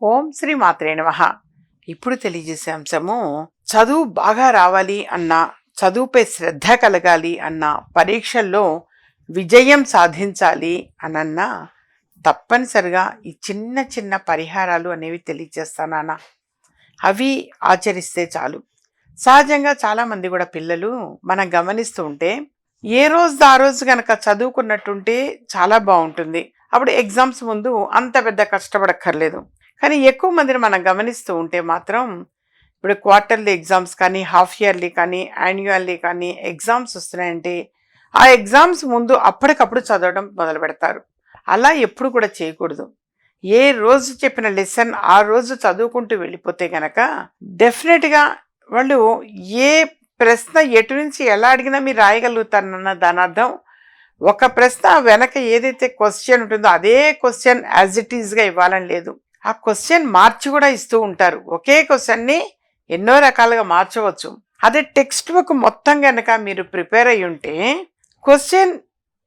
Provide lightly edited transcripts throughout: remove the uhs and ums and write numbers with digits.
ఓం శ్రీ మాత్రే నమః. ఇప్పుడు తెలియజేసే అంశము చదువు బాగా రావాలి అన్నా, చదువుపై శ్రద్ధ కలగాలి అన్నా, పరీక్షల్లో విజయం సాధించాలి అనన్నా తప్పనిసరిగా ఈ చిన్న చిన్న పరిహారాలు అనేవి తెలియజేస్తానన్నా. అవి ఆచరిస్తే చాలు. సహజంగా చాలామంది కూడా పిల్లలు మనం గమనిస్తూ ఉంటే ఏ రోజు ఆ రోజు కనుక చదువుకున్నట్టుంటే చాలా బాగుంటుంది. అప్పుడు ఎగ్జామ్స్ ముందు అంత పెద్ద కష్టపడక్కర్లేదు. కానీ ఎక్కువ మందిని మనం గమనిస్తూ ఉంటే మాత్రం ఇప్పుడు క్వార్టర్లీ ఎగ్జామ్స్ కానీ, హాఫ్ ఇయర్లీ కానీ, యాన్యువల్లీ కానీ ఎగ్జామ్స్ వస్తున్నాయంటే ఆ ఎగ్జామ్స్ ముందు అప్పటికప్పుడు చదవడం మొదలు పెడతారు. అలా ఎప్పుడు కూడా చేయకూడదు. ఏ రోజు చెప్పిన లెసన్ ఆ రోజు చదువుకుంటూ వెళ్ళిపోతే గనక డెఫినెట్గా వాళ్ళు ఏ ప్రశ్న ఎటు నుంచి ఎలా అడిగినా మీరు రాయగలుగుతారన్న దాని అర్థం. ఒక ప్రశ్న వెనక ఏదైతే క్వశ్చన్ ఉంటుందో అదే క్వశ్చన్ యాజ్ ఇట్ ఈజ్గా ఇవ్వాలని లేదు. ఆ క్వశ్చన్ మార్చి కూడా ఇస్తూ ఉంటారు. ఒకే క్వశ్చన్ని ఎన్నో రకాలుగా మార్చవచ్చు. అదే టెక్స్ట్ బుక్ మొత్తం కనుక మీరు ప్రిపేర్ అయ్యి ఉంటే క్వశ్చన్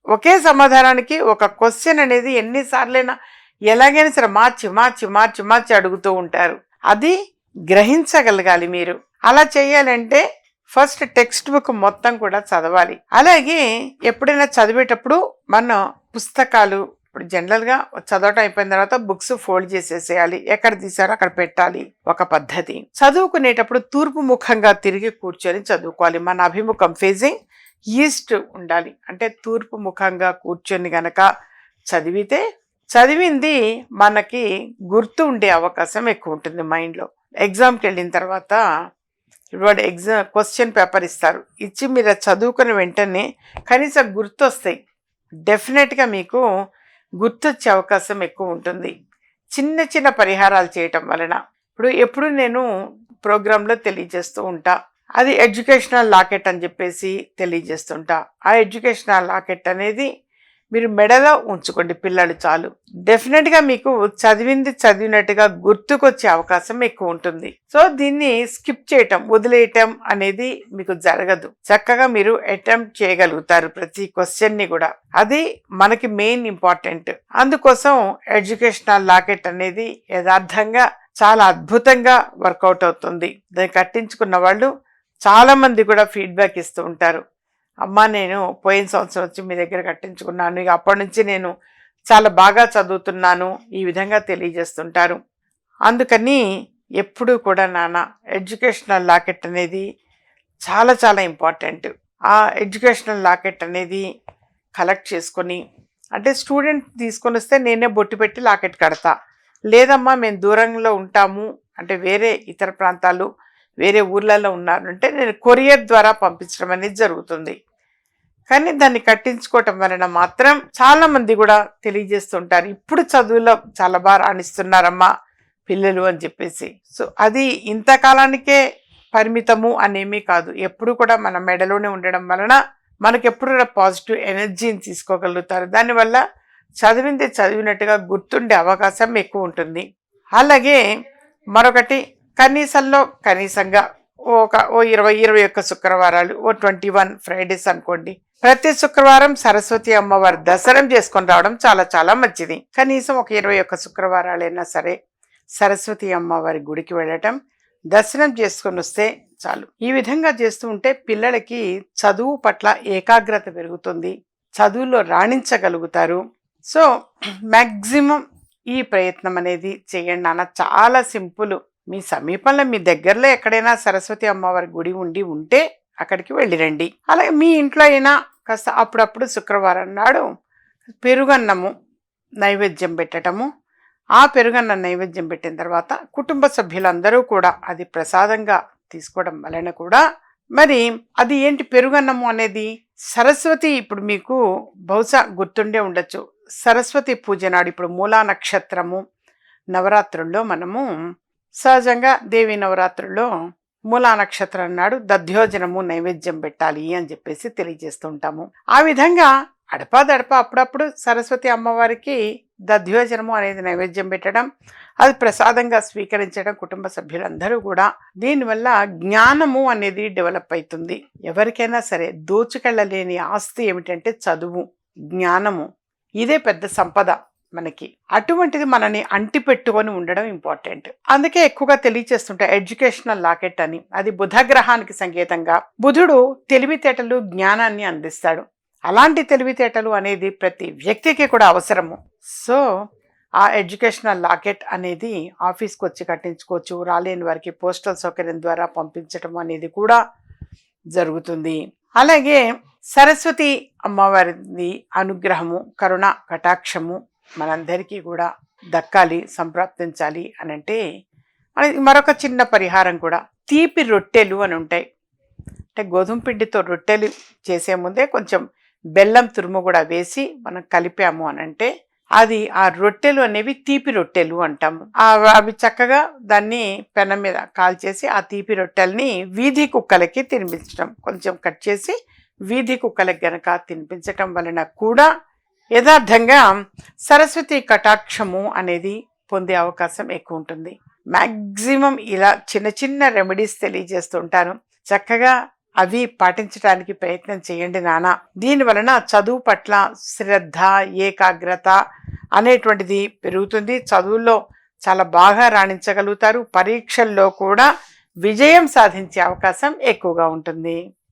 ఒకే సమాధానానికి ఒక క్వశ్చన్ అనేది ఎన్నిసార్లైనా ఎలాగైనా సరే మార్చి మార్చి మార్చి మార్చి అడుగుతూ ఉంటారు. అది గ్రహించగలగాలి మీరు. అలా చేయాలంటే ఫస్ట్ టెక్స్ట్ బుక్ మొత్తం కూడా చదవాలి. అలాగే ఎప్పుడైనా చదివేటప్పుడు మన పుస్తకాలు ఇప్పుడు జనరల్గా చదవటం అయిపోయిన తర్వాత బుక్స్ ఫోల్డ్ చేసేసేయాలి. ఎక్కడ తీసారో అక్కడ పెట్టాలి. ఒక పద్ధతి. చదువుకునేటప్పుడు తూర్పు ముఖంగా తిరిగి కూర్చొని చదువుకోవాలి. మన అభిముఖం ఫేసింగ్ ఈస్ట్ ఉండాలి. అంటే తూర్పు ముఖంగా కూర్చొని గనక చదివితే చదివింది మనకి గుర్తు ఉండే అవకాశం ఎక్కువ ఉంటుంది మైండ్లో. ఎగ్జామ్కి వెళ్ళిన తర్వాత వాడు క్వశ్చన్ పేపర్ ఇస్తారు. ఇచ్చి మీరు చదువుకున్న వెంటనే కనీసం గుర్తు వస్తాయి. డెఫినెట్గా మీకు గుర్తొచ్చే అవకాశం ఎక్కువ ఉంటుంది చిన్న చిన్న పరిహారాలు చేయటం వలన. ఎప్పుడు నేను ప్రోగ్రాంలో తెలియజేస్తూ ఉంటా. అది ఎడ్యుకేషనల్ లాకెట్ అని చెప్పేసి తెలియజేస్తుంటా. ఆ ఎడ్యుకేషనల్ లాకెట్ అనేది మీరు మెడలో ఉంచుకోండి పిల్లలు చాలు. డెఫినెట్గా మీకు చదివింది చదివినట్టుగా గుర్తుకొచ్చే అవకాశం ఎక్కువ ఉంటుంది. సో దీన్ని స్కిప్ చేయటం, వదిలేయటం అనేది మీకు జరగదు. చక్కగా మీరు అటెంప్ట్ చేయగలుగుతారు ప్రతి క్వశ్చన్ని కూడా. అది మనకి మెయిన్ ఇంపార్టెంట్. అందుకోసం ఎడ్యుకేషనల్ లాకెట్ అనేది యథార్థంగా చాలా అద్భుతంగా వర్కౌట్ అవుతుంది. దాన్ని కట్టించుకున్న వాళ్ళు చాలా మంది కూడా ఫీడ్బ్యాక్ ఇస్తూ ఉంటారు. అమ్మ నేను పోయిన సంవత్సరం వచ్చి మీ దగ్గర కట్టించుకున్నాను, ఇక అప్పటి నుంచి నేను చాలా బాగా చదువుతున్నాను, ఈ విధంగా తెలియజేస్తుంటారు. అందుకని ఎప్పుడూ కూడా నాన్న ఎడ్యుకేషనల్ లాకెట్ అనేది చాలా చాలా ఇంపార్టెంట్. ఆ ఎడ్యుకేషనల్ లాకెట్ అనేది కలెక్ట్ చేసుకొని, అంటే స్టూడెంట్ తీసుకొని వస్తే నేనే బొట్టు పెట్టి లాకెట్ కడతా. లేదమ్మా మేము దూరంలో ఉంటాము అంటే వేరే ఇతర ప్రాంతాలు వేరే ఊర్లలో ఉన్నారంటే నేను కొరియర్ ద్వారా పంపించడం అనేది జరుగుతుంది. కానీ దాన్ని కట్టించుకోవటం వలన మాత్రం చాలా మంది కూడా తెలియజేస్తుంటారు ఇప్పుడు చదువులో చాలా బాగా రాణిస్తున్నారమ్మా పిల్లలు అని చెప్పేసి. సో అది ఇంతకాలానికే పరిమితము అనేమీ కాదు. ఎప్పుడు కూడా మన మెడలోనే ఉండడం వలన మనకెప్పుడు కూడా పాజిటివ్ ఎనర్జీని తీసుకోగలుగుతారు. దానివల్ల చదివింది చదివినట్టుగా గుర్తుండే అవకాశం ఎక్కువ ఉంటుంది. అలాగే మరొకటి, కనీసంగా ఓ 21 శుక్రవారాలు, 21 ఫ్రైడేస్ అనుకోండి. ప్రతి శుక్రవారం సరస్వతి అమ్మవారి దర్శనం చేసుకొని రావడం చాలా చాలా మంచిది. కనీసం ఒక 21 శుక్రవారాలైనా సరే సరస్వతి అమ్మవారి గుడికి వెళ్ళటం, దర్శనం చేసుకొని వస్తే చాలు. ఈ విధంగా చేస్తూ ఉంటే పిల్లలకి చదువు పట్ల ఏకాగ్రత పెరుగుతుంది, చదువులో రాణించగలుగుతారు. సో మ్యాక్సిమం ఈ ప్రయత్నం అనేది చేయండి నాన్న. చాలా సింపుల్. మీ సమీపంలో మీ దగ్గరలో ఎక్కడైనా సరస్వతి అమ్మవారి గుడి ఉంటే అక్కడికి వెళ్ళిరండి. అలాగే మీ ఇంట్లో అయినా కాస్త అప్పుడప్పుడు శుక్రవారం నాడు పెరుగన్నము నైవేద్యం పెట్టడము. ఆ పెరుగన్నం నైవేద్యం పెట్టిన తర్వాత కుటుంబ సభ్యులందరూ కూడా అది ప్రసాదంగా తీసుకోవడం వలన కూడా, మరి అది ఏంటి పెరుగన్నము అనేది సరస్వతి, ఇప్పుడు మీకు బహుశా గుర్తుండే ఉండొచ్చు, సరస్వతి పూజ నాడు ఇప్పుడు మూలా నక్షత్రము నవరాత్రుల్లో మనము సహజంగా దేవి నవరాత్రుల్లో మూలా నక్షత్రం నాడు దధ్యోజనము నైవేద్యం పెట్టాలి అని చెప్పేసి తెలియజేస్తుంటాము. ఆ విధంగా అడపాదడప అప్పుడప్పుడు సరస్వతి అమ్మవారికి దధ్యోజనము అనేది నైవేద్యం పెట్టడం, అది ప్రసాదంగా స్వీకరించడం కుటుంబ సభ్యులందరూ కూడా. దీనివల్ల జ్ఞానము అనేది డెవలప్ అవుతుంది. ఎవరికైనా సరే దోచుకెళ్ళలేని ఆస్తి ఏమిటంటే చదువు, జ్ఞానము. ఇదే పెద్ద సంపద. మనకి. అటువంటిది మనని అంటి పెట్టుకొని ఉండడం ఇంపార్టెంట్. అందుకే ఎక్కువగా తెలియచేస్తుంటా ఎడ్యుకేషనల్ లాకెట్ అని. అది బుధ గ్రహానికి సంకేతంగా. బుధుడు తెలివితేటలు, జ్ఞానాన్ని అందిస్తాడు. అలాంటి తెలివితేటలు అనేది ప్రతి వ్యక్తికి కూడా అవసరము. సో ఆ ఎడ్యుకేషనల్ లాకెట్ అనేది ఆఫీస్కి వచ్చి కట్టించుకోవచ్చు. రాలేని వారికి పోస్టల్ సౌకర్యం ద్వారా పంపించడం అనేది కూడా జరుగుతుంది. అలాగే సరస్వతి అమ్మవారి అనుగ్రహము, కరుణ, కటాక్షము మనందరికీ కూడా దక్కాలి, సంప్రాప్తించాలి అని అంటే మరొక చిన్న పరిహారం కూడా, తీపి రొట్టెలు అని ఉంటాయి. అంటే గోధుమ పిండితో రొట్టెలు చేసే ముందే కొంచెం బెల్లం తురుము కూడా వేసి మనం కలిపాము అని అంటే అది ఆ రొట్టెలు అనేవి తీపి రొట్టెలు అంటాము. అవి చక్కగా దాన్ని పెనం మీద కాల్చేసి ఆ తీపి రొట్టెల్ని వీధి కుక్కలకి తినిపించడం, కొంచెం కట్ చేసి వీధి కుక్కలకి గనక తినిపించటం వలన కూడా యథార్థంగా సరస్వతి కటాక్షము అనేది పొందే అవకాశం ఎక్కువ ఉంటుంది. మ్యాక్సిమం ఇలా చిన్న చిన్న రెమెడీస్ తెలియజేస్తుంటాను. చక్కగా అవి పాటించడానికి ప్రయత్నం చేయండి నాన్న. దీని వలన చదువు పట్ల శ్రద్ధ, ఏకాగ్రత అనేటువంటిది పెరుగుతుంది. చదువుల్లో చాలా బాగా రాణించగలుగుతారు. పరీక్షల్లో కూడా విజయం సాధించే అవకాశం ఎక్కువగా ఉంటుంది.